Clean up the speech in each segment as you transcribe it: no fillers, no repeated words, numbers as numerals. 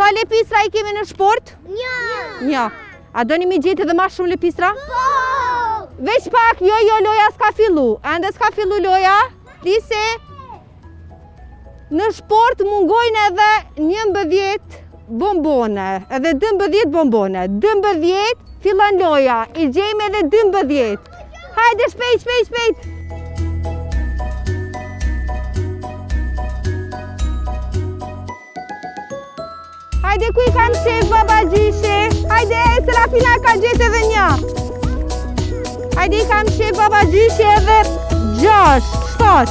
Sa lepistra I kemi në shport? Një. A doni mi gjetë edhe ma shumë lepistra? Po! Veç pak, jo, loja s'ka fillu. Ende s'ka fillu loja. Lise, në shport mungojnë edhe 11 bombone, edhe 12 bombone. 12 fillan loja, I gjejmë edhe 12. Hajde shpejt. Hajde ku I kam shef babagjishe. Hajde, Serafina ka gjetë edhe një. Hajde I kam shef babagjishe edhe 6, 7.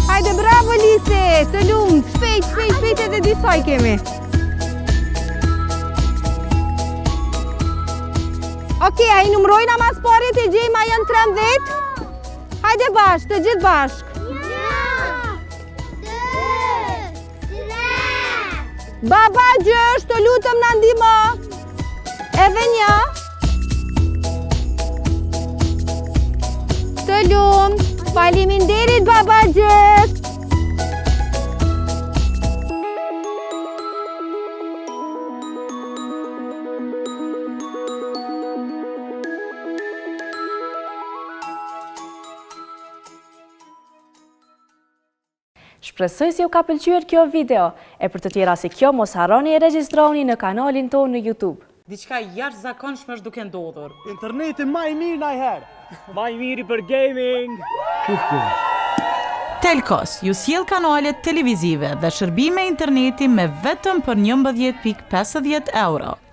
Hajde, bravo Lise, të lumë, shpejt edhe disa I kemi. Okej, a I numrojnë mas parit I gjejmë a janë 13? Hajde bashk, të gjithë bashk. Baba gjësh, të lutëm në ndihmo. Edhe një. Të lumë, faleminderit baba gjësh. Shpresoj se ju ka pëlqyer kjo video, e për të tjera si kjo mos harroni e regjistroni në kanalin tonë në YouTube. Diçka jashtëzakonshme është duke ndodhur. Interneti më I mirë ndajherë. Më I miri për gaming. Telkos ju sjell kanalet televizive dhe shërbime interneti me vetëm për 11.50 euro.